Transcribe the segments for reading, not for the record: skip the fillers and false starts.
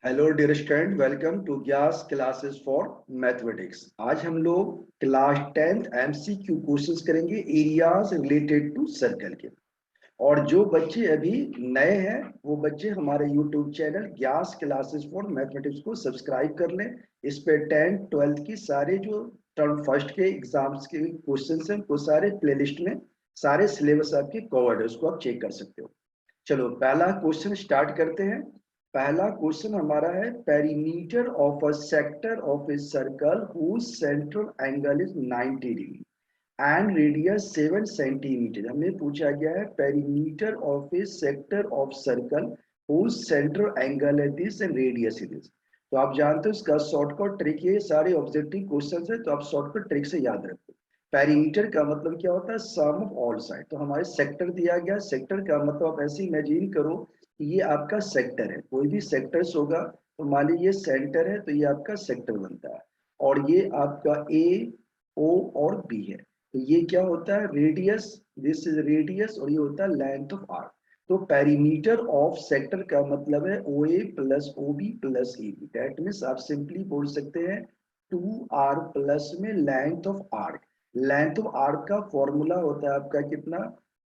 Hello dear student, welcome to ग्यास classes for mathematics. आज हम लोग क्लास 10th एमसीक्यू क्वेश्चंस करेंगे एरियाज रिलेटेड टू सर्कल के। और जो बच्चे अभी नए हैं वो बच्चे हमारे YouTube channel gas classes for mathematics को सब्सक्राइब कर लें। इस पे 10th 12th की सारे जो टर्म फर्स्ट के एग्जाम्स के क्वेश्चंस हैं वो सारे प्लेलिस्ट में सारे सिलेबस आपके कवर्ड है, उसको आप चेक कर सकते हो। चलो पहला क्वेश्चन स्टार्ट करते हैं। पहला क्वेश्चन हमारा है perimeter of a sector of a circle whose central angle is 90 degree and radius 7 centimetre. हमें पूछा गया है perimeter of a sector of circle whose central angle है this and radius is this. तो आप जानते हो इसका शॉर्टकट ट्रिक, ये सारे ऑब्जेक्टिव क्वेश्चन है तो आप शॉर्टकट ट्रिक से याद रखो। पेरीमीटर का मतलब क्या होता है? सम ऑफ ऑल साइड। तो हमारे सेक्टर दिया गया, सेक्टर का मतलब आप ऐसे इमेजिन करो कि ये आपका सेक्टर है, कोई भी सेक्टर्स होगा तो मान लीजिए ये सेंटर है तो ये आपका सेक्टर बनता है। और ये आपका ए ओ और बी है, तो ये क्या होता है? रेडियस, दिस इज रेडियस, और ये होता है लेंथ ऑफ आर्क। तो पेरीमीटर ऑफ सेक्टर का मतलब है O A plus O B plus A B. That means आप सिंपली बोल सकते हैं 2r प्लस में length of arc. Length of arc का फॉर्मूला होता है आपका कितना?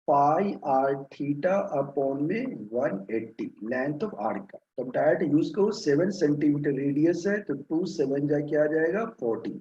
पाई आर थीटा अपॉन में 180 लेंथ ऑफ आर्क का। तो डायरेक्ट यूज करो, 7 सेंटीमीटर रेडियस है तो 2 7 जा क्या आ जाएगा 40,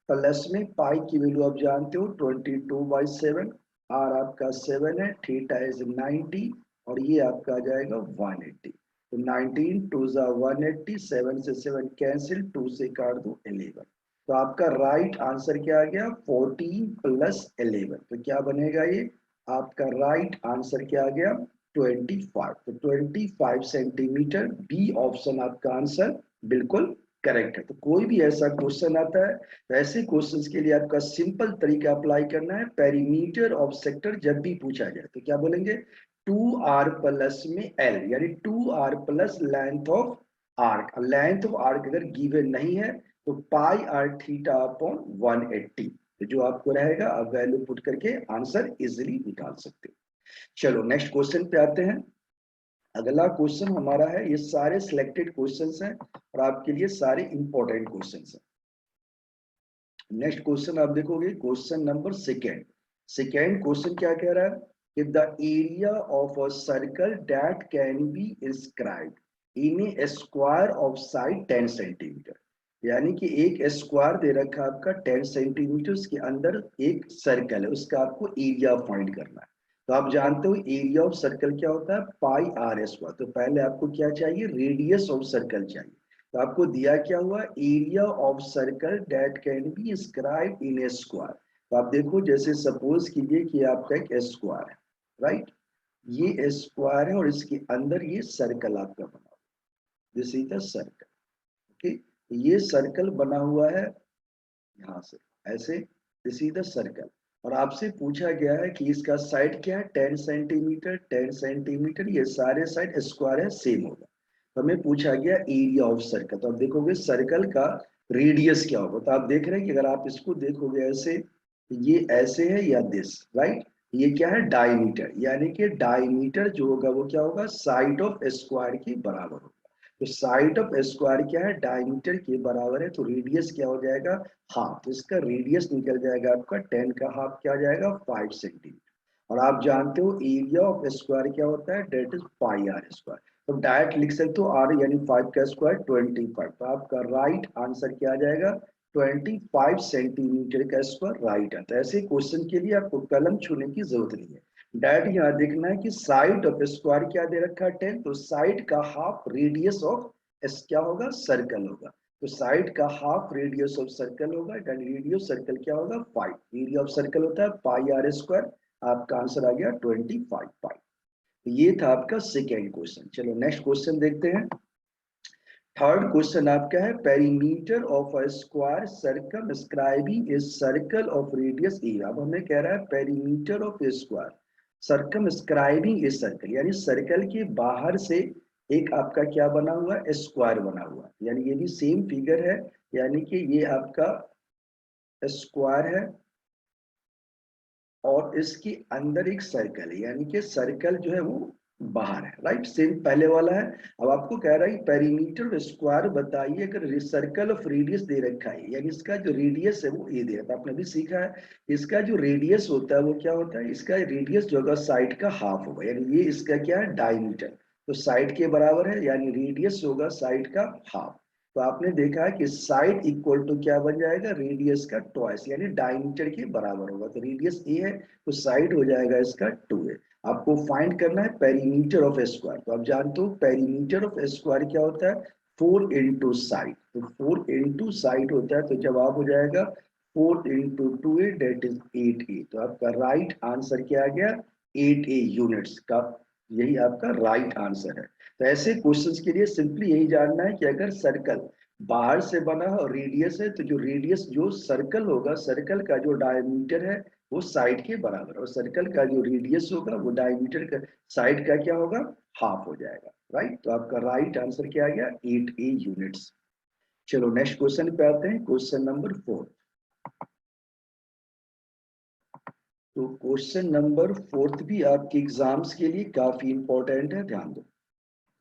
प्लस में पाई की वैल्यू आप जानते हो 22/7। आर आपका 7 है, थीटा इज 90 और ये आपका आ जाएगा 180। तो 19 2 जा 180, 7 से 7 कैंसिल, 2 से काट दो 11। तो आपका राइट आंसर क्या आ गया? 14 प्लस 11। तो क्या बनेगा ये? आपका राइट आंसर क्या आ गया? 25। तो 25 सेंटीमीटर बी ऑप्शन आपका आंसर बिल्कुल करेक्ट है। तो कोई भी ऐसा क्वेश्चन आता है तो ऐसे क्वेश्चंस के लिए आपका सिंपल तरीका अप्लाई करना है। पेरीमीटर ऑफ सेक्टर जब भी पूछा जाए तो क्या बोलेंगे? 2r प्लस में एल, यानी 2r plus length of arc. Length of arc अगर गिवन नहीं है तो पाई आर थीटा अपॉन 180। तो जो आपको रहेगा आप वैल्यू पुट करके आंसर इजिली निकाल सकते हो। चलो नेक्स्ट क्वेश्चन पे आते हैं। अगला क्वेश्चन हमारा है, ये सारे सिलेक्टेड क्वेश्चंस हैं और आपके लिए सारे इंपॉर्टेंट क्वेश्चंस हैं। नेक्स्ट क्वेश्चन आप देखोगे, question number second. Second question क्या कह रहा है? if the area of a circle that can be inscribed in a square of side 10 centimetre, यानी कि एक स्क्वायर दे रखा है आपका 10 सेंटीमीटर, उसके अंदर एक सर्कल है, उसका आपको एरिया फाइंड करना है। तो आप जानते हो एरिया ऑफ सर्कल क्या होता है? Pi are square. तो पहले आपको क्या चाहिए? रेडियस ऑफ सर्कल चाहिए। तो आपको दिया क्या हुआ? Area of circle that can be scribe in A square. तो आप देखो, जैसे सपोज कीजिए कि आपका एक स्क्वायर है, राइट? ये स्क्वायर है और इसके अंदर ये सर्कल आपका बना हुआ, this is the circle. Okay, ये सर्कल बना हुआ है यहाँ से ऐसे, दिस इज द सर्कल। और आपसे पूछा गया है कि इसका साइड क्या है? 10 सेंटीमीटर 10 सेंटीमीटर, ये सारे साइड स्क्वायर है, सेम होगा। तो हमें पूछा गया एरिया ऑफ सर्कल। तो आप देखोगे सर्कल का रेडियस क्या होगा। तो आप देख रहे हैं कि अगर आप इसको देखोगे ऐसे, ये ऐसे है या दिस, राइट? ये क्या है? डायमीटर, यानी कि डायमीटर जो होगा वो क्या होगा? साइड ऑफ स्क्वायर के बराबर होगा। तो साइड ऑफ स्क्वायर क्या है? डायमीटर के बराबर है। तो रेडियस क्या हो जाएगा? हाफ। तो इसका रेडियस निकल जाएगा आपका 10 का हाफ क्या आ जाएगा? 5 सेंटीमीटर। और आप जानते हो एरिया ऑफ स्क्वायर क्या होता है? That is pi are square. तो डायरेक्ट लिख सकते हो आर यानी 5 का स्क्वायर 25। तो आपका राइट आंसर क्या आ जाएगा? 25 सेंटीमीटर का स्क्वायर राइट आता है। ऐसे क्वेश्चन के लिए आपको कलम छूने की जरूरत नहीं है, डायरेक्ट यहाँ देखना है कि साइड ऑफ स्क्वायर क्या दे रखा है? 10। तो साइड का हाफ रेडियस ऑफ क्या होगा? सर्कल होगा। तो साइड का हाफ रेडियस ऑफ सर्कल होगा, रेडियस सर्कल क्या होगा? 5। एरिया ऑफ सर्कल होता है पाई आर स्क्वायर। आपका आंसर आ गया 25 पाई। ये था आपका सेकेंड क्वेश्चन। चलो नेक्स्ट क्वेश्चन देखते हैं। थर्ड क्वेश्चन आपका है perimeter of a square circumscribing a circle of radius A. अब हमें कह रहा है perimeter of a square circumscribing a circle, यानी सर्कल के बाहर से एक आपका क्या बना हुआ है? स्क्वायर बना हुआ है। यानी ये भी सेम फिगर है, यानी कि ये आपका स्क्वायर है और इसके अंदर एक सर्कल है, यानी कि सर्कल जो है वो बाहर है, राइट, सेम पहले वाला है। अब आपको कह रहा है पेरीमीटर स्क्वायर बताइए अगर सर्कल ऑफ रेडियस दे रखा है, यानी इसका जो रेडियस है वो ए दे रखा है। आपने भी सीखा है इसका जो रेडियस होता है वो क्या होता है, इसका रेडियस जो होगा साइड का हाफ होगा, यानी ये इसका क्या है डायमीटर, तो साइड के बराबर है, यानी रेडियस होगा साइड का हाफ। तो आपने देखा है कि साइड इक्वल टू क्या बन जाएगा, रेडियस का ट्वाइस, यानी डायमीटर के बराबर होगा। तो रेडियस ए है तो साइड हो जाएगा इसका 2a। आपको फाइंड करना है पेरीमीटर ऑफ स्क्वायर। तो आप जानते हो पेरीमीटर ऑफ स्क्वायर क्या होता है, 4 इंटू साइड। तो 4 इंटू साइड होता है, तो जवाब हो जाएगा 4 into 2a date is 8a। तो आपका राइट आंसर क्या आ गया, 8a यूनिट्स का, यही आपका राइट आंसर है। तो ऐसे क्वेश्चंस के लिए सिंपली यही जानना है कि अगर सर्कल बाहर से बना है और रेडियस है, तो जो रेडियस जो सर्कल होगा, सर्कल का जो डायमीटर है वो साइड के बराबर, और सर्कल का जो रेडियस होगा वो डायमीटर का साइड का क्या होगा, हाफ हो जाएगा, राइट। तो आपका राइट आंसर क्या आ गया, 8a यूनिट्स। चलो नेक्स्ट क्वेश्चन पे आते हैं, क्वेश्चन नंबर 4। तो क्वेश्चन नंबर 4 भी आपके एग्जाम्स के लिए काफी इंपॉर्टेंट है, ध्यान दो।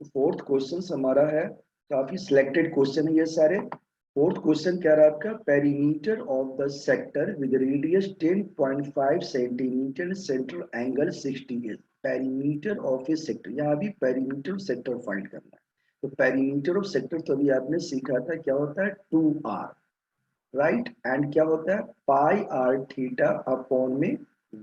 फोर्थ क्वेश्चन हमारा है, काफी सिलेक्टेड क्वेश्चन है ये सारे। फोर्थ क्वेश्चन क्या रहा आपका, perimeter of the sector with radius 10.5 centimetre, central angle 60 है। पेरीमीटर ऑफ ए सेक्टर, यहाँ भी पेरीमीटर सेक्टर फाइंड करना है। तो पेरीमीटर ऑफ सेक्टर तो अभी आपने सीखा था क्या होता है, 2r, राइट, एंड क्या होता है पाई आर थीटा अपॉन में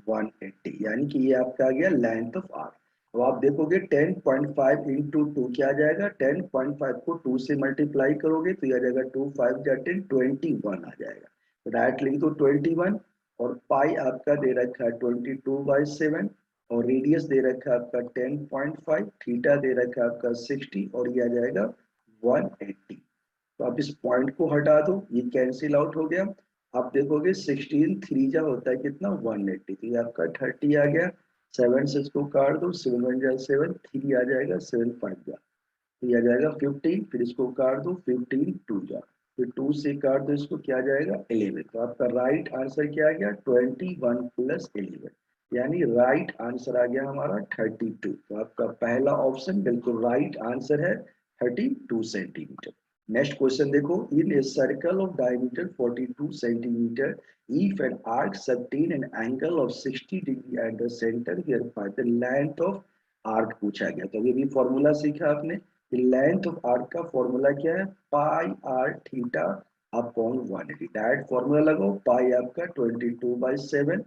180, यानी कि ये आपका आ गया लेंथ ऑफ आर। तो आप देखोगे 10.5 इंटू 2 क्या आ जाएगा, 10.5 को 2 से मल्टीप्लाई करोगे तो ये आ जाएगा 2 5 जा 10 21 आ जाएगा। तो डायरेक्ट लिख दो 21, और पाई आपका दे रखा है 22/7, और रेडियस दे रखा है आपका 10.5, थीटा दे रखा है आपका 60, और ये आ जाएगा 180। तो आप इस पॉइंट को हटा दो, ये कैंसिल आउट हो गया। आप देखोगे 16 3 जा होता है कितना, 180, तो ये आपका 30 आ गया। 7 से इसको काट दो, 7 1 जा 7, 3 आ जाएगा, 7 5 जा, तो ये आ जाएगा 15, फिर इसको काट दो, 15 2 जा, फिर 2 से काट दो इसको, क्या आ जाएगा 11। तो आपका राइट आंसर क्या आ गया, 21 प्लस 11, यानी राइट आंसर आ गया हमारा 32। तो आपका पहला ऑप्शन बिल्कुल राइट आंसर है, 32 सेंटीमीटर। नेक्स्ट क्वेश्चन देखो, in a circle of diameter 42 centimetre, if an arc sustain an angle of 60 degree at the center, whereby the length of arc पूछा गया। तो ये भी फॉर्मूला सीखा आपने, लेंथ ऑफ आर्क का फॉर्मूला क्या है, pi R theta upon 180। Direct formula लगाओ, पाई आपका 22/7,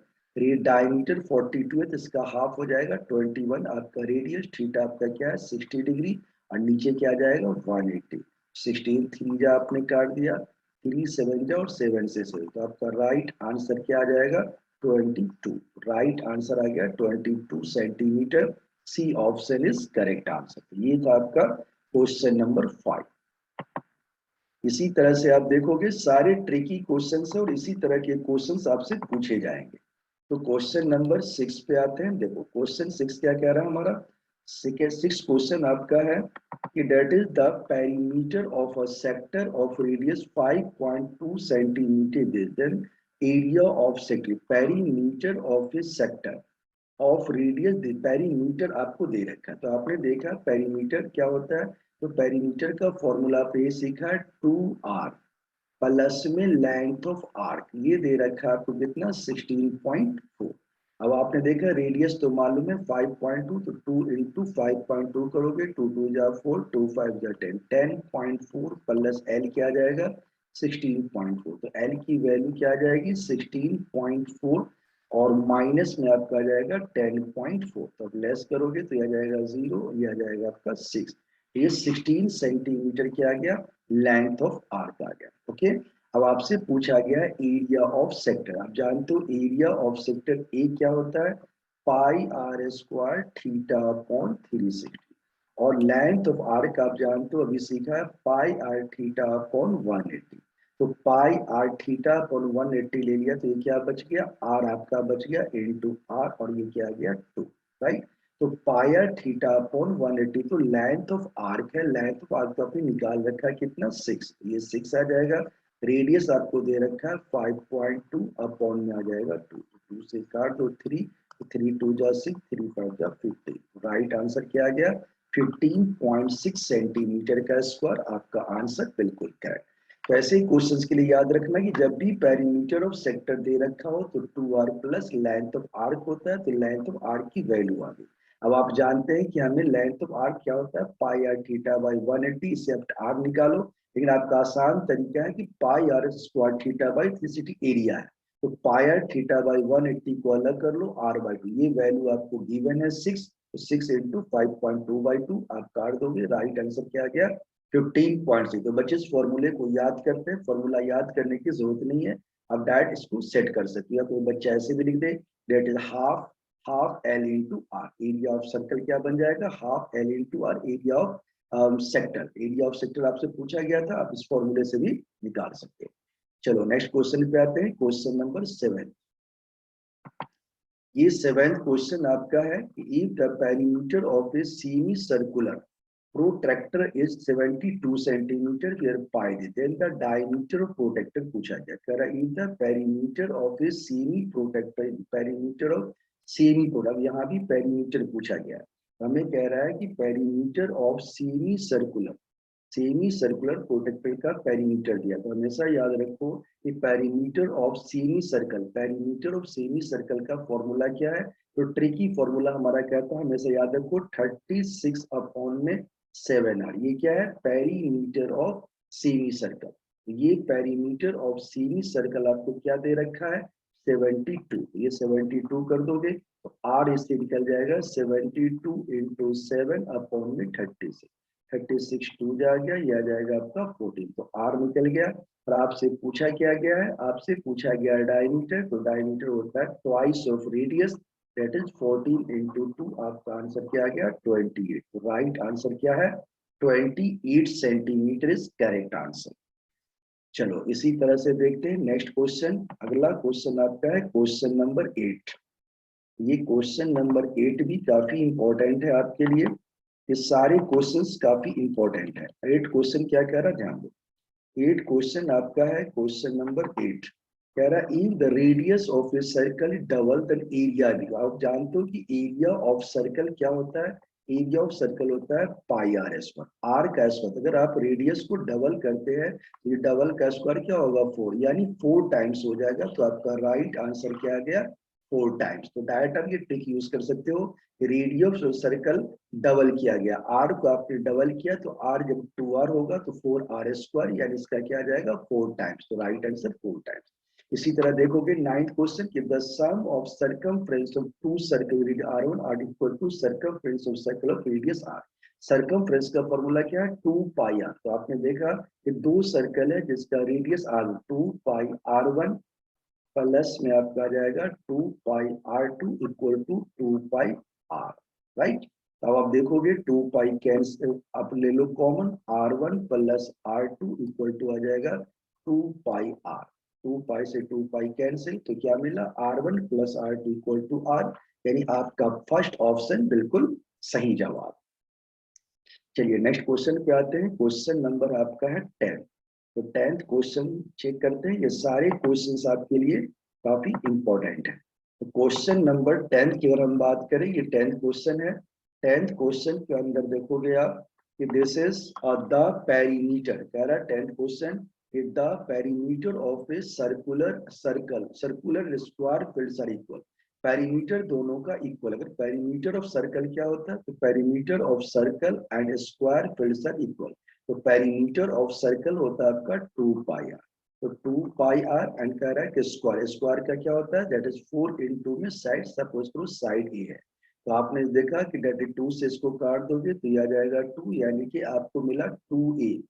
डायमीटर 42 है तो इसका हाफ हो जाएगा 21, आपका रेडियस थीटा आपका क्या है 60 डिग्री, और नीचे क्या आ जाएगा 180। 16 3 जा आपने काट दिया, 3 7 जा और 7 से 7, तो आपका राइट आंसर क्या आ जाएगा 22। राइट आंसर आ गया 22 centimetre. C option is correct answer. ये था आपका क्वेश्चन नंबर 5। इसी तरह से आप देखोगे सारे ट्रिकी क्वेश्चंस है और इसी तरह के क्वेश्चंस आपसे पूछे जाएंगे। तो क्वेश्चन नंबर 6 पे आते हैं। देखो क्वेश्चन 6 क्या कह रहा है हमारा, सिक्स क्वेश्चन आपका है कि that is the perimeter of a sector of radius 5.2 centimetre, then area of sector. Perimeter of a sector of radius, perimeter आपको दे रखा है, तो आपने देखा पेरीमीटर क्या होता है, तो पेरीमीटर का फॉर्मूला पे सीखा 2r प्लस में लेंथ ऑफ आर्क, ये दे रखा है आपको कितना 16.4। अब आपने देखा रेडियस तो मालूम है 5.2, तो 2 इंटू 5.2 करोगे, 2 2 जा 4, 2 5 जा 10, 10.4 प्लस एल क्या आ जाएगा 16.4। तो एल की वैल्यू क्या आ जाएगी 16.4, और माइनस में आपका आ जाएगा 10.4, तो अब लेस करोगे तो ये आ जाएगा 0, ये आ जाएगा आपका 6। ये 16 सेंटीमीटर क्या आ गया, लेंथ ऑफ आर्क आ गया। ओके, अब आपसे पूछा गया एरिया ऑफ सेक्टर। आप जानते हो एरिया ऑफ सेक्टर ए क्या होता है, pi are square theta upon 360, और लेंथ ऑफ आर्क आप जानते हो अभी सीखा है पाई आर थीटा अपॉन 180। तो पाई आर थीटा अपॉन 180 ले लिया, तो ये क्या बच गया, आर आपका बच गया इंटू आर, और ये क्या आ गया 2, राइट। तो पाई आर थीटा अपॉन 180, तो लेंथ ऑफ आर्क है, लेंथ ऑफ आर्क तो आपने निकाल रखा है कितना 6, ये 6 आ जाएगा। रेडियस आपको दे रखा है 5.2 अपॉन में आ जाएगा 2, 2 से काट दो 3, 3 2 जा 6, 3 5 जा 15। राइट आंसर क्या आ गया? 15.6 सेंटीमीटर का स्क्वायर। आपका आंसर बिल्कुल करेक्ट। तो ऐसे ही क्वेश्चंस के लिए याद रखना कि जब भी पेरीमीटर ऑफ सेक्टर दे रखा हो तो 2r plus length of arc होता है, तो लेंथ ऑफ आर्क की वैल्यू आ गई। अब आप जानते हैं कि हमें लेंथ ऑफ आर्क क्या होता है, पाई आर थीटा बाई 180। इससे आप आर निकालो, लेकिन आपका आसान तरीका है कि pi are square theta by 360 area है, तो पाई आर थीटा बाई 180 को अलग कर लो आर बाई 2। ये वैल्यू आपको गिवन है 6, तो 6 इंटू 5.2/2 आप काट दोगे। राइट आंसर क्या आ गया? 15.6। तो बच्चे इस फॉर्मूले को याद करते हैं, फॉर्मूला याद करने की जरूरत नहीं है, आप डायरेक्ट इसको सेट कर सकते हैं। तो बच्चा ऐसे भी लिख दे, that is half L into R. Area of circle क्या बन जाएगा? Half L into R, area of sector. Area of sector आपसे पूछा गया था, आप इस फॉर्मूले से भी निकाल सकते हैं। चलो नेक्स्ट क्वेश्चन पे आते हैं, क्वेश्चन नंबर 7। ये 7th क्वेश्चन आपका है कि if the perimeter of a semi circular protractor is 72 centimeter where pi is, then the diameter of protractor पूछा गया। कह रहा है if the perimeter of a semi protractor, perimeter of semi protractor, यहाँ भी perimeter पूछा गया है। हमें कह रहा है कि perimeter of semicircular protector का पेरीमीटर दिया। तो हमेशा याद रखो कि perimeter of semicircle, perimeter of semicircle का फॉर्मूला क्या है? तो ट्रिकी फॉर्मूला हमारा कहता है, हमेशा याद रखो 36 अपॉन में 7r। ये क्या है? Perimeter of semi circle. ये पेरीमीटर ऑफ सेमी सर्कल आपको क्या दे रखा है? 72। ये 72 कर दोगे तो r इससे निकल जाएगा 72 इंटू 7 अपॉन में 36। 36 2 जा गया, यह आ जाएगा आपका 14। तो r निकल गया। और आपसे पूछा क्या गया है? आपसे पूछा गया डायमीटर। तो डायमीटर होता है twice of radius, that is 14 into 2। आपका आंसर क्या आ गया? 28। तो राइट आंसर क्या है? 28 सेंटीमीटर इज करेक्ट आंसर। चलो इसी तरह से देखते हैं नेक्स्ट क्वेश्चन। अगला क्वेश्चन आपका है क्वेश्चन नंबर 8। ये क्वेश्चन नंबर 8 भी काफी इंपॉर्टेंट है आपके लिए। ये सारे क्वेश्चंस काफी इंपॉर्टेंट है। 8 क्वेश्चन क्या कह रहा है, ध्यान दो। 8 क्वेश्चन आपका है क्वेश्चन नंबर 8। कह रहा है if the radius of a circle double then area भी। आप जानते हो कि एरिया ऑफ सर्कल क्या होता है? एरिया ऑफ सर्कल होता है पाई आर स्क्वायर, आर का स्क्वायर। अगर आप रेडियस को डबल करते हैं तो ये डबल का स्क्वायर क्या होगा? 4, यानी 4 टाइम्स हो जाएगा। तो आपका राइट आंसर क्या आ गया? 4 टाइम्स। तो डायरेक्ट आप ये ट्रिक यूज कर सकते हो, रेडियस ऑफ सर्कल डबल किया गया, आर को आपने डबल किया तो आर जब 2r होगा तो 4r स्क्वायर, यानी इसका क्या आ जाएगा? 4 टाइम्स। तो राइट आंसर 4 टाइम्स। इसी तरह देखोगे 9th क्वेश्चन कि the sum of circumference of two circle r1 are equal to circumference of circle of radius r। Circumference का फॉर्मूला क्या है? 2 पाई r। तो आपने देखा कि दो सर्कल है जिसका रेडियस r, 2 पाई r1 प्लस में आपका आ जाएगा 2 pi r2 equal to 2 pi r। Right. अब आप देखोगे 2 पाई कैंसिल, आप ले लो common, r1 plus r2 equal to आ जाएगा 2 पाई r। 2 पाई से 2 पाई कैंसिल, तो क्या मिला? r1 plus r2 equal to r। यानी आपका फर्स्ट ऑप्शन बिल्कुल सही जवाब। चलिए नेक्स्ट क्वेश्चन पे आते हैं। क्वेश्चन नंबर आपका है 10। तो 10th क्वेश्चन चेक करते हैं। ये सारे क्वेश्चंस आपके लिए काफी इंपॉर्टेंट है। तो क्वेश्चन नंबर 10 की अगर हम बात करें, ये 10th क्वेश्चन है। 10th क्वेश्चन के अंदर देखोगे आप कि दिस इज द पेरीमीटर। कह रहा है 10th question, if the perimeter of a circular square fields are equal. Perimeter दोनों का इक्वल। अगर पेरीमीटर ऑफ सर्कल क्या होता है? तो perimeter of circle and square fields are equal. तो पेरीमीटर ऑफ सर्कल होता है आपका 2 पाई आर। तो 2 पाई आर एंड कह रहा है कि स्क्वायर, स्क्वायर का क्या होता है? दैट इज 4 इंटू में साइड, सपोज करो साइड ए है, तो आपने देखा कि दैट इज 2 से इसको काट दोगे तो यह आ जाएगा 2, यानी कि आपको मिला 2a।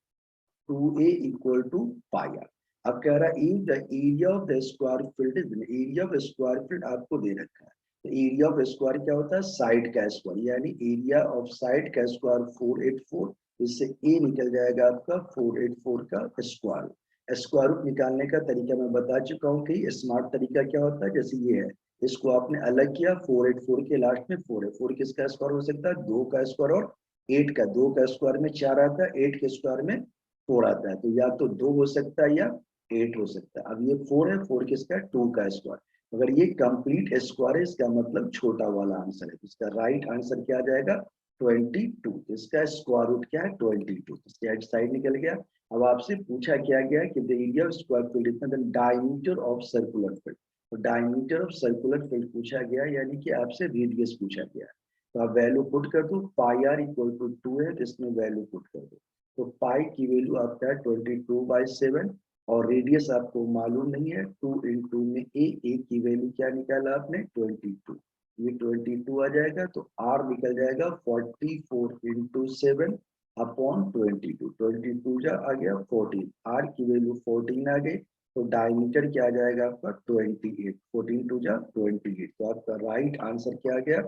2a equal to pi are. अब कह रहा है if the area of the square field is, area of square field आपको दे रखा है। तो एरिया ऑफ स्क्वायर क्या होता है? साइड का स्क्वायर, यानी एरिया ऑफ साइड का स्क्वायर 484। इससे a निकल जाएगा आपका 484 का स्क्वायर। स्क्वायर रूट निकालने का तरीका मैं बता चुका हूँ कि स्मार्ट तरीका क्या होता है। जैसे ये है, इसको आपने अलग किया, 484 के लास्ट में 4 है, 4 किसका स्क्वायर हो सकता है? 2 का स्क्वायर और 8 का। 2 का स्क्वायर में 4 आता है, 8 के स्क्वायर में 4 आता है, तो या तो 2 हो सकता है या 8 हो सकता है। अब ये 4 है, 4 किसका है? 2 का स्क्वायर। अगर ये कंप्लीट स्क्वायर है इसका मतलब छोटा वाला आंसर है, इसका राइट आंसर क्या आ जाएगा 22। इसका स्क्वायर रूट क्या है 22, इसके साइड निकल गया। अब आपसे पूछा क्या गया कि the area of square field इतना the diameter of circular field, तो डायमीटर ऑफ सर्कुलर फील्ड पूछा गया, यानी कि आपसे रेडियस पूछा गया। तो आप वैल्यू पुट कर दो, पाई आर इक्वल टू 2 है तो इसमें वैल्यू पुट कर दो। तो पाई की वैल्यू आपका है 22/7 और रेडियस आपको मालूम नहीं है, 2 इंटू में ए की वैल्यू क्या निकाला आपने 22, ये 22 आ जाएगा। तो आर निकल जाएगा 44 इंटू 7 अपॉन 22, 22 जा आ गया 14, आर की वैल्यू 14 आ गई। तो डायमीटर क्या आ जाएगा आपका 28, 14 टू जा 28, तो आपका राइट आंसर क्या आ गया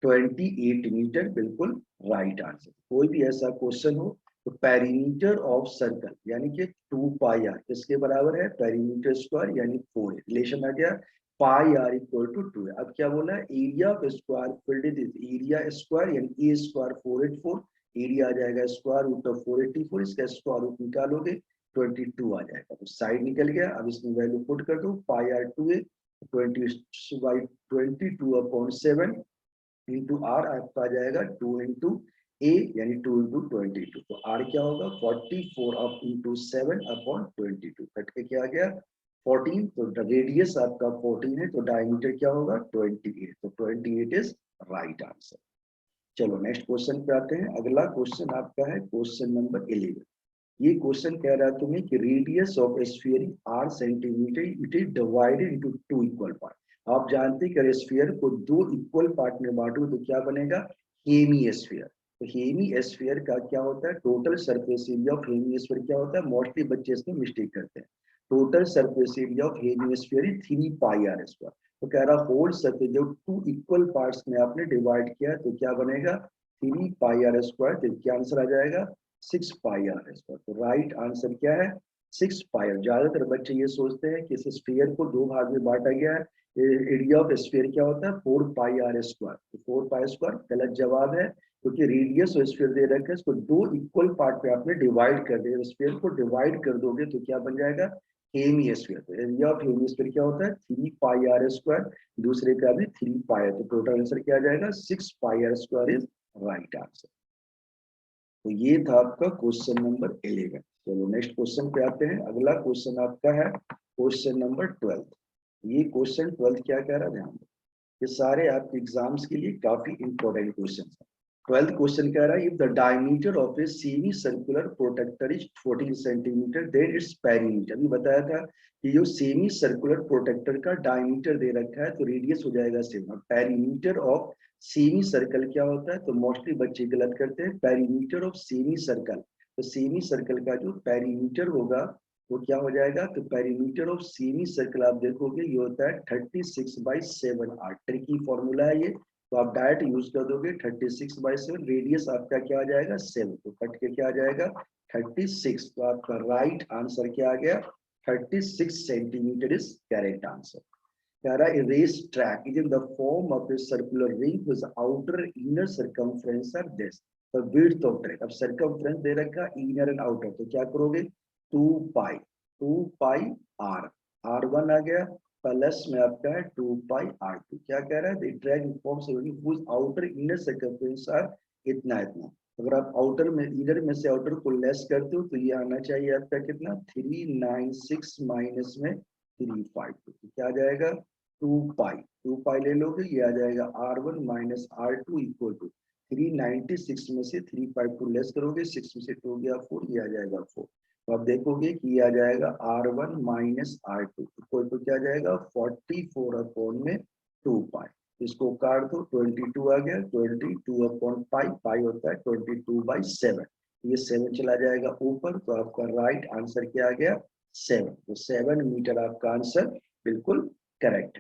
28 मीटर, बिल्कुल राइट आंसर। कोई भी ऐसा क्वेश्चन हो तो पेरीमीटर ऑफ सर्कल यानी कि 2 पाई आर किसके बराबर है, पेरीमीटर स्क्वायर यानी 4 है, रिलेशन आ गया पाई आर इक्वल टू 2 है। अब क्या बोला है, area of square field is area square यानी ए स्क्वायर 484, एरिया आ जाएगा स्क्वायर रूट ऑफ 484, इसका स्क्वायर रूट निकालोगे 22 आ जाएगा, तो साइड निकल गया। अब इसमें वैल्यू पुट कर दो, पाई आर 2 है 20/22/7 इंटू आर आपका आ जाएगा 2 इंटू ए यानी 2 इंटू 22, तो आर क्या होगा 44 अप इंटू 7 अपॉन 22, कट के क्या आ गया 14, तो रेडियस आपका 14 है तो डायमीटर क्या होगा 28, तो 28 इज राइट आंसर। चलो नेक्स्ट क्वेश्चन पे आते हैं। अगला क्वेश्चन आपका है क्वेश्चन नंबर 11। ये क्वेश्चन कह रहा है तुम्हें कि radius of sphere R centimetre, it is divided into 2 equal part. आप जानते हैं कि स्फीयर को 2 इक्वल पार्ट में बांटो तो क्या बनेगा हेमी स्फीयर। तो हेमी स्फीयर का क्या होता है, total surface area of hemisphere क्या होता है, मोस्टली बच्चे इसमें मिस्टेक करते हैं। Total surface area of hemisphere is 3 pi are square. तो कह रहा होल सरफेस जो 2 इक्वल पार्ट्स में आपने डिवाइड किया तो क्या बनेगा 3 पाई आर स्क्वायर, तो क्या आंसर आ जाएगा 6 पाई आर स्क्वायर। तो राइट आंसर क्या है 6 पाई। ज्यादातर बच्चे ये सोचते हैं कि इस स्फीयर को 2 भाग में बांटा गया है, एरिया ऑफ स्फीयर क्या होता है 4 पाई आर स्क्वायर, तो 4 पाई स्क्वायर गलत जवाब है, क्योंकि रेडियस और स्फीयर दे रखा है, इसको 2 इक्वल पार्ट में आपने डिवाइड कर दिया, स्फीयर को डिवाइड कर दोगे तो क्या बन जाएगा हेमी स्फीयर। तो एरिया ऑफ हेमी स्फीयर क्या होता है 3 पाई आर स्क्वायर, दूसरे का भी 3 पाई है, तो टोटल आंसर क्या आ जाएगा 6 pi are square is right answer. तो ये था आपका क्वेश्चन नंबर 11। चलो नेक्स्ट क्वेश्चन पे आते हैं। अगला क्वेश्चन आपका है क्वेश्चन नंबर 12। ये क्वेश्चन 12 क्या कह रहा है, ध्यान दो, ये सारे आपके एग्जाम्स के लिए काफी इंपॉर्टेंट क्वेश्चन है। 12th क्वेश्चन कह रहा है if the diameter of a semicircular protector is 14 centimetre then its perimeter. अभी बताया था कि जो सेमी सर्कुलर प्रोटेक्टर का डायमीटर दे रखा है तो रेडियस हो जाएगा same. Perimeter of semicircle क्या होता है, तो मोस्टली बच्चे गलत करते हैं, पेरीमीटर ऑफ सेमी सर्कल, तो सेमी सर्कल का जो पेरीमीटर होगा वो क्या हो जाएगा, तो पेरीमीटर ऑफ सेमी सर्कल आप देखोगे ये होता है 36/7 आर, ट्रिकी फॉर्मूला है ये, तो आप डायरेक्ट यूज कर दोगे 36/7, रेडियस आपका क्या आ जाएगा 7, तो कट के क्या आ जाएगा 36, तो आपका राइट आंसर क्या आ गया 36 सेंटीमीटर इज करेक्ट आंसर। कह रहा है race track is in the form of a circular ring whose outer inner circumference are this, the width of track। अब circumference दे रखा इनर एंड आउटर, तो क्या करोगे 2 पाई आर, R1 आ गया plus में आपका है 2 पाई R2। क्या कह रहा है track forms whose outer inner circumference are इतना इतना। अगर आप आउटर में इनर में से आउटर को लेस करते हो तो ये आना चाहिए आपका कितना 396 माइनस में 352, तो क्या आ जाएगा 2 पाई ले लोगे, ये आ जाएगा R1 minus R2 equal to 396 में से 352 लेस करोगे 6 में से 2 गया 4, ये आ जाएगा 4। तो आप देखोगे कि ये आ जाएगा R1 minus R2 equal to क्या आ जाएगा 44 अपॉन में 2 पाई, इसको काट दो 22 आ गया, 22 अपॉन पाई, पाई होता है 22/7, ये 7 चला जाएगा ऊपर, तो आपका राइट आंसर क्या आ गया 7, तो 7 मीटर आपका आंसर बिल्कुल करेक्ट।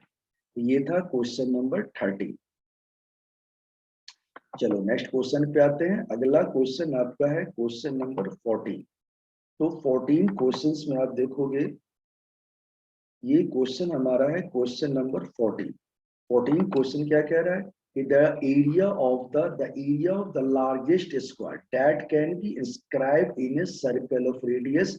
ये था क्वेश्चन नंबर 13। चलो नेक्स्ट क्वेश्चन पे आते हैं। अगला क्वेश्चन आपका है क्वेश्चन नंबर 14। तो 14 क्वेश्चंस में आप देखोगे ये क्वेश्चन हमारा है क्वेश्चन नंबर 14। 14 क्वेश्चन क्या कह रहा है कि the area of the largest square that can be inscribed in a circle of radius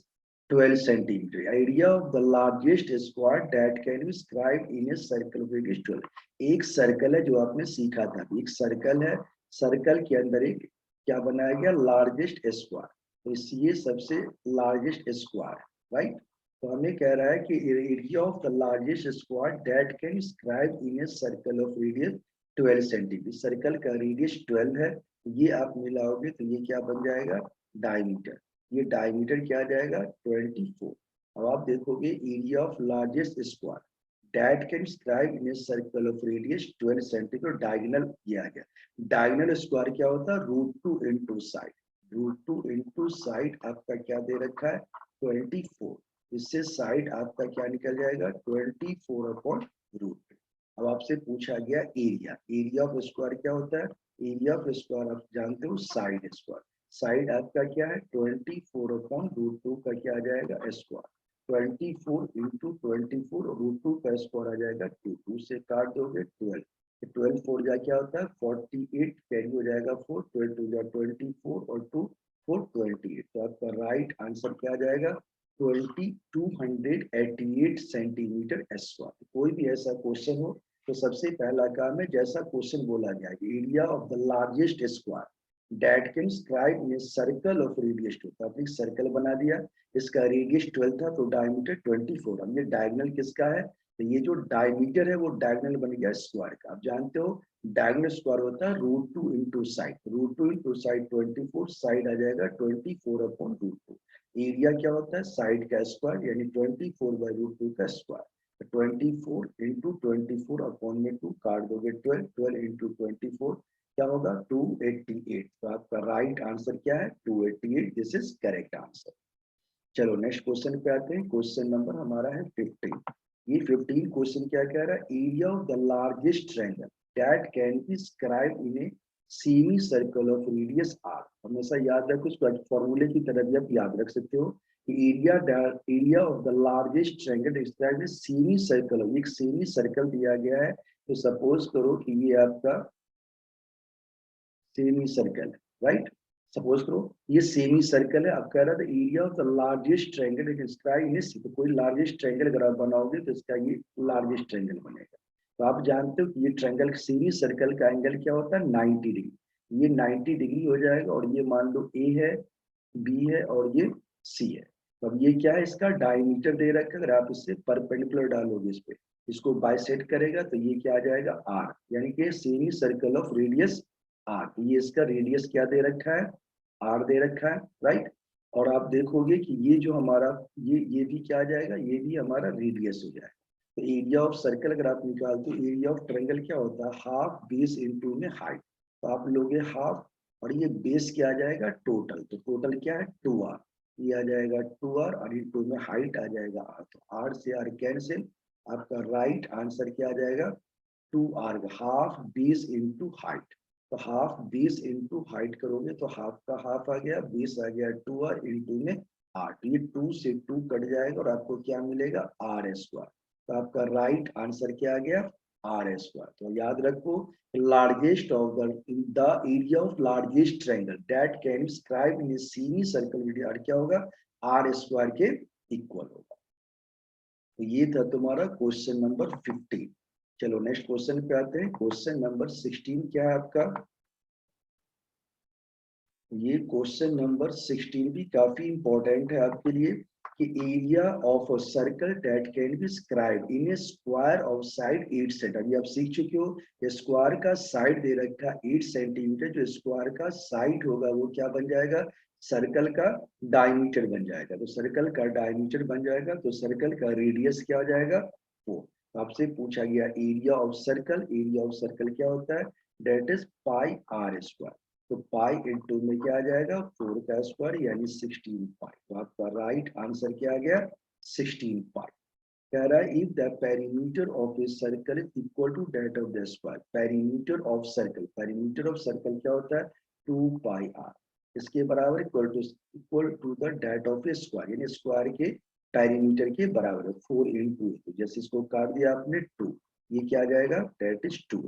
12 centimeter. Area of the largest square that can be described in a circle of radius 12. एक circle है जो आपने सीखा था, एक circle है, circle के अंदर एक क्या बनाया गया, लार्जेस्ट स्क्वायर, तो ये सबसे लार्जेस्ट स्क्वायर, राइट। तो हमें कह रहा है कि area of the largest square that can describe in a circle of radius 12 centimetre. Circle का रेडियस 12 है, ये आप मिलाओगे तो ये क्या बन जाएगा, डायमीटर। ये डायमीटर क्या आ जाएगा, 24। अब आप देखोगे area of largest square that can describe in a circle of radius 12 centimetre, diagonal किया गया। डायगोनल स्क्वायर क्या होता है, √2 इंटू साइड, √2 इंटू साइड आपका क्या दे रखा है, 24। इससे साइड आपका क्या निकल जाएगा, 24/√2। अब आपसे पूछा गया एरिया, एरिया ऑफ स्क्वायर क्या होता है, एरिया ऑफ स्क्वायर आप जानते हो साइड स्क्वायर, साइड आपका क्या है, 24/√2 का क्या आ जाएगा, स्क्वायर। 24 इंटू 24 का स्क्वायर आ जाएगा 2, 2 से काट दोगे 12, 12 4 जा क्या होता है 48, कैरी हो जाएगा 4, 12 2 जा 24 और 2 4 28। तो आपका राइट आंसर क्या आ जाएगा, 288 सेंटीमीटर स्क्वायर। कोई भी ऐसा क्वेश्चन हो तो सबसे पहला काम है, जैसा क्वेश्चन बोला गया area of the largest square that can describe in a circle of radius 12, तो आपने सर्कल बना दिया, इसका रेडियस 12 था तो डायमीटर 24। अब ये डायगोनल किसका है, तो ये जो डायमीटर है वो डायगोनल बन गया स्क्वायर का। आप जानते हो डायगोनल स्क्वायर होता है √2 into side, √2 into side 24, side आ जाएगा 24/√2। एरिया क्या होता है, साइड का स्क्वायर यानी 24/√2 का स्क्वायर। 24 इंटू 24/2 काट दोगे 12, 12 इंटू 24 क्या होगा, 288। तो आपका राइट आंसर क्या है, 288, दिस इज करेक्ट आंसर। चलो नेक्स्ट क्वेश्चन पे आते हैं, क्वेश्चन नंबर हमारा है 15। ये 15 क्वेश्चन क्या कह रहा है, area of the largest triangle that can be described in a semi circle of radius r। हमेशा याद रखो, इसको फॉर्मूले की तरह भी आप याद रख सकते हो कि area of the largest triangle described in semicircle. एक सेमी सर्कल दिया गया है, तो सपोज करो कि ये आपका सेमी सर्कल है, राइट। सपोज करो ये सेमी सर्कल है, अब कह रहा था area of the largest triangle it describe in a, तो कोई लार्जेस्ट ट्रायंगल अगर आप बनाओगे तो इसका ये लार्जेस्ट ट्रायंगल बनेगा। तो आप जानते हो कि ये ट्रायंगल सेमी सर्कल का एंगल क्या होता है, 90 डिग्री। ये 90 डिग्री हो जाएगा, और ये मान लो ए है, बी है और ये सी है। तो अब ये क्या है, इसका डायमीटर दे रखा है, अगर आप इससे परपेंडिकुलर डालोगे इस पे, इसको बाइसेक्ट करेगा तो ये क्या आ जाएगा, आर, यानी कि semicircle of radius r. ये इसका रेडियस क्या दे रखा है, आर दे रखा है, राइट। और आप देखोगे कि ये जो हमारा ये भी क्या आ जाएगा, ये भी हमारा रेडियस हो जाएगा। तो एरिया ऑफ सर्कल अगर आप निकालते हो, एरिया ऑफ ट्रायंगल क्या होता है, हाफ बेस इंटू में हाइट। तो आप लोगे हाफ, और ये बेस क्या आ जाएगा, टोटल। तो टोटल क्या है, 2r, ये आ जाएगा 2r, और इंटू में हाइट आ जाएगा r। तो r से r कैंसिल, आपका राइट आंसर क्या आ जाएगा, 2r, half base into height. तो हाफ बेस इंटू हाइट करोगे तो हाफ का हाफ आ गया, बेस आ गया 2r, इंटू में r। तो ये 2 से 2 कट जाएगा और आपको क्या मिलेगा, r स्क्वायर। तो आपका राइट आंसर क्या आ गया, r स्क्वायर। तो याद रखो, largest of the area of largest triangle that can describe in a semi circle with r क्या होगा, r स्क्वायर के इक्वल होगा। तो ये था तुम्हारा क्वेश्चन नंबर 15। चलो नेक्स्ट क्वेश्चन पे आते हैं, क्वेश्चन नंबर 16 क्या है आपका, ये क्वेश्चन नंबर 16 भी काफी इंपॉर्टेंट है आपके लिए, कि area of a circle that can be describe in A square of side 8 centimetre. अभी आप सीख चुके हो, स्क्वायर का साइड दे रखा 8 सेंटीमीटर, जो स्क्वायर का साइड होगा वो क्या बन जाएगा, सर्कल का डायमीटर बन जाएगा। तो सर्कल का डायमीटर बन जाएगा, तो सर्कल का रेडियस क्या हो जाएगा, 4। आपसे पूछा गया area of circle, area of circle क्या होता है, that is pi are square. तो पाई इंटू में क्या आ जाएगा, 4 का स्क्वायर यानी 16 पाई। तो आपका राइट आंसर क्या आ गया, 16 पाई। कह रहा है if the perimeter of a circle is equal to that of the square. Perimeter of circle, perimeter of circle क्या होता है, 2 पाई आर, इसके बराबर equal to the that of a square, यानी स्क्वायर के पेरीमीटर के बराबर है, 4 इंटू। तो जैसे इसको काट दिया आपने 2, ये क्या आ जाएगा, दैट इज 2।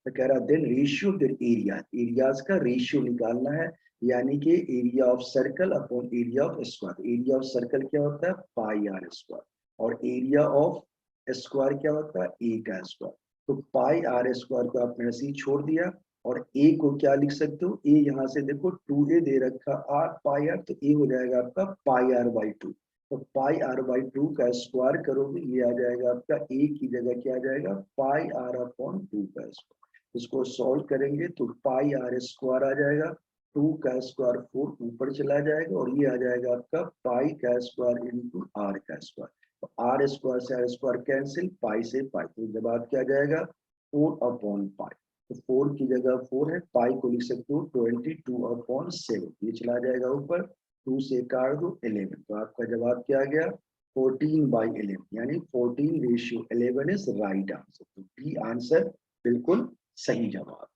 तो कह रहा then ratio of their area, areas का रेशियो निकालना है, यानी कि area of circle upon area of square. Area of circle क्या होता है, पाई आर स्क्वायर, और एरिया ऑफ स्क्वायर क्या होता है, ए का स्क्वायर। तो पाई आर स्क्वायर को आपने ऐसे ही छोड़ दिया, और ए को क्या लिख सकते हो, ए यहाँ से देखो 2a दे रखा आर पाई आर, तो ए हो जाएगा आपका पाई आर बाई 2। तो पाई आर बाई 2 का स्क्वायर करोगे, ये आ जाएगा आपका ए की जगह क्या आ जाएगा, पाई आर अपॉन 2 का स्क्वायर। इसको सॉल्व करेंगे तो पाई आर स्क्वायर आ जाएगा, 2 का स्क्वायर 4 ऊपर चला जाएगा, और ये आ जाएगा आपका पाई का स्क्वायर इंटू आर का स्क्वायर। तो आर स्क्वायर से आर स्क्वायर कैंसिल, पाई से पाई, तो जवाब क्या आ जाएगा, 4 अपॉन पाई। तो 4 की जगह 4 है, पाई को लिख सकते हो 22 अपॉन 7, ये चला जाएगा ऊपर, 2 से काट दो 11, तो आपका जवाब क्या आ गया, 14/11, यानी 14:11 इज राइट आंसर। तो बी आंसर बिल्कुल सही जवाब।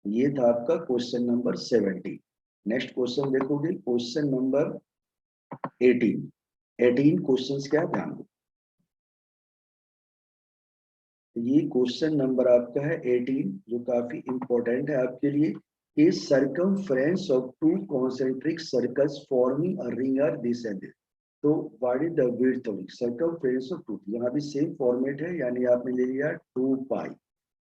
ये था आपका क्वेश्चन नंबर 17। नेक्स्ट क्वेश्चन देखोगे, क्वेश्चन नंबर 18। 18 क्वेश्चंस क्या है, ध्यान दो। ये क्वेश्चन नंबर आपका है 18, जो काफी इंपॉर्टेंट है आपके लिए। Is circumference of two concentric circles forming a ring are this and this. तो what is the width of circumference of two, यहाँ भी सेम फॉर्मेट है, यानी आपने ले लिया 2 पाई,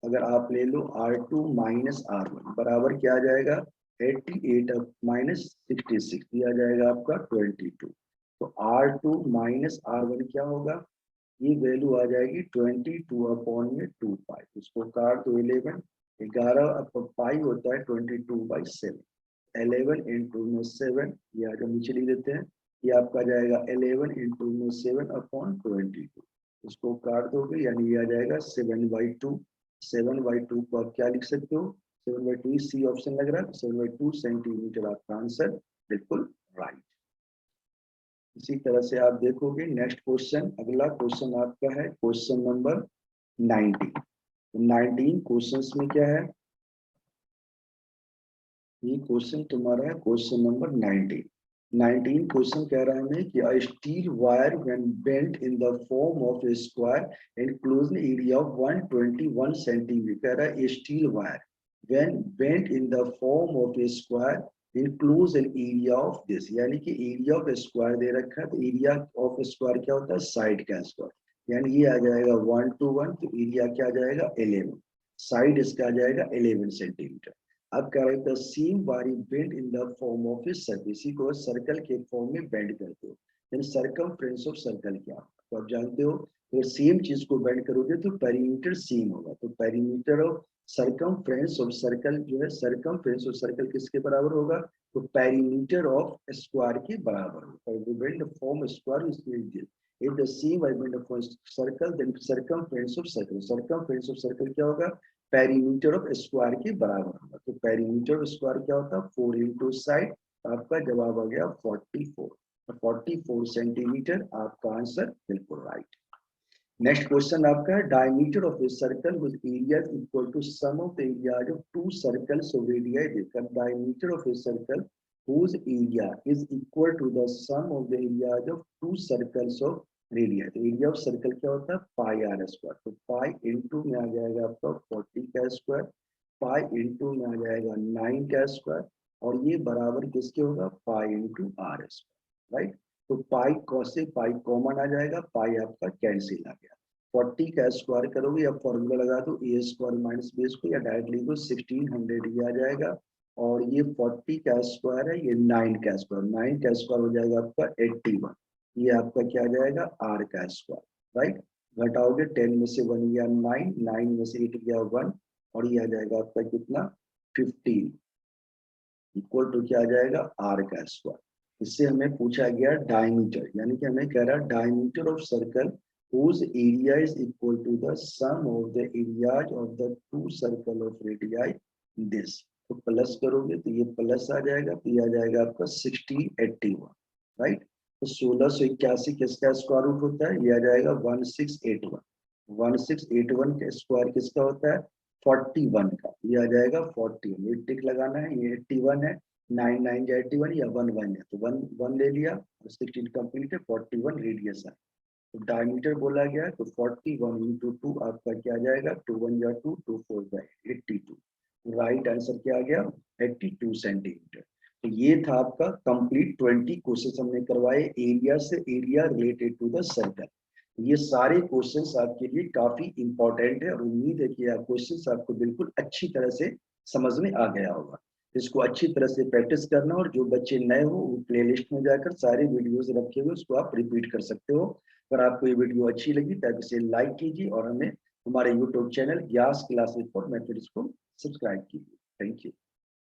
अगर आप ले लो R2 माइनस R1 बराबर क्या आ जाएगा, 88 माइनस 66, ये आ जाएगा आपका 22। तो R2 माइनस R1 क्या होगा, ये वैल्यू आ जाएगी 22 अपॉन में 2 पाई, इसको काट दो 11, 11 अपॉन पाई होता है 22/7, 11 इंटू में 7, ये आगे नीचे लिख देते हैं, ये आपका जाएगा 11 इंटू में 7 अपॉन 22, इसको काट दोगे यानी ये आ जाएगा 7/2। 7/2 को आप क्या लिख सकते हो, 7/2 सी ऑप्शन लग रहा है, 7/2 सेंटीमीटर आपका आंसर बिल्कुल राइट। इसी तरह से आप देखोगे नेक्स्ट क्वेश्चन, अगला क्वेश्चन आपका है क्वेश्चन नंबर 19। 19 क्वेश्चंस में क्या है, ये क्वेश्चन तुम्हारा है क्वेश्चन नंबर 19। 19 क्वेश्चन कह रहा है हमें कि a steel wire when bent in the form of a square enclose area of 121 centimetre. कह रहा है steel wire when bent in the form of a square enclose an area of this, यानी कि एरिया ऑफ स्क्वायर दे रखा है, तो area of square क्या होता है, साइड का स्क्वायर, यानी ये आ जाएगा 121, तो एरिया क्या आ जाएगा 11, साइड इसका आ जाएगा 11 सेंटीमीटर। अब कह रहे हैं सेम बारी bend in the form of a circle, इसी को सर्कल के फॉर्म में बेंड करते हो, यानी सर्कमफ्रेंस ऑफ सर्कल क्या, तो आप जानते हो अगर सेम चीज को बेंड करोगे तो पेरीमीटर सेम होगा, तो perimeter of circumference of circle जो है, सर्कमफ्रेंस ऑफ सर्कल किसके बराबर होगा, तो पेरीमीटर ऑफ स्क्वायर के बराबर होगा। तो bend form square is if the same I bend a circle then circumference of circle, circumference of circle क्या होगा, पेरीमीटर ऑफ स्क्वायर के बराबर होगा। तो पेरीमीटर ऑफ स्क्वायर क्या होता है, 4 इंटू साइड, आपका जवाब आ गया 44, 44 सेंटीमीटर आपका आंसर बिल्कुल राइट। नेक्स्ट क्वेश्चन आपका है diameter of a circle with area equal to sum of the areas of two circles of radii देकर, diameter of a circle whose area is equal to the sum of the areas of two circles of radii. तो area of circle क्या होता है, pi are square, तो pi into में आ जाएगा आपका 40 का स्क्वायर, पाई इंटू में आ जाएगा 9 का स्क्वायर, और ये बराबर किसके होगा, pi into r square, right. तो पाई कॉस से पाई कॉमन आ जाएगा, पाई आपका कैंसिल आ गया, 40 का स्क्वायर करोगे या फॉर्मूला लगा दो ए स्क्वायर माइनस बी स्क्वायर, या डायरेक्ट लिख दो 1600 ये आ जाएगा, और ये 40 का स्क्वायर है, ये 9 का स्क्वायर, 9 का स्क्वायर हो जाएगा आपका 81, ये आपका क्या आ जाएगा आर का स्क्वायर, राइट। घटाओगे 10 में से 1 गया 9, 9 में से 8 गया 1, और ये आ जाएगा आपका कितना 15, इक्वल टू क्या आ जाएगा आर का स्क्वायर। इससे हमें पूछा गया डायमीटर, यानी कि हमें कह रहा है diameter of circle whose area is equal to the sum of the areas of the two circle of radii this। तो प्लस करोगे तो ये प्लस आ जाएगा, तो ये आ जाएगा आपका 1681, राइट। तो 1681 किसका स्क्वायर रूट होता है, ये आ जाएगा 1681, 1681 का स्क्वायर किसका होता है 41 का, ये आ जाएगा 41, ये टिक लगाना है, ये 81 है, 9 9 81 या 1 1 है, तो 1 1 ले लिया, 16 कंप्लीट है, 41 रेडियस है। तो डायमीटर बोला गया तो 41 इंटू 2 आपका क्या आ जाएगा, 2 1 जा 2, 2 4 जा 82। राइट आंसर क्या आ गया, 82 सेंटीमीटर। तो ये था आपका कंप्लीट 20 क्वेश्चन हमने करवाए एरिया से, area related to the circle. ये सारे क्वेश्चंस आपके लिए काफी इंपॉर्टेंट है और उम्मीद है कि आप क्वेश्चंस आपको बिल्कुल अच्छी तरह से समझ में आ गया होगा। इसको अच्छी तरह से प्रैक्टिस करना, और जो बच्चे नए हो वो प्लेलिस्ट में जाकर सारे वीडियोस रखे हुए उसको आप रिपीट कर सकते हो। अगर आपको ये वीडियो अच्छी लगी तो इसे लाइक कीजिए और हमें हमारे YouTube channel gas classes for mathematics को सब्सक्राइब कीजिए। Thank you.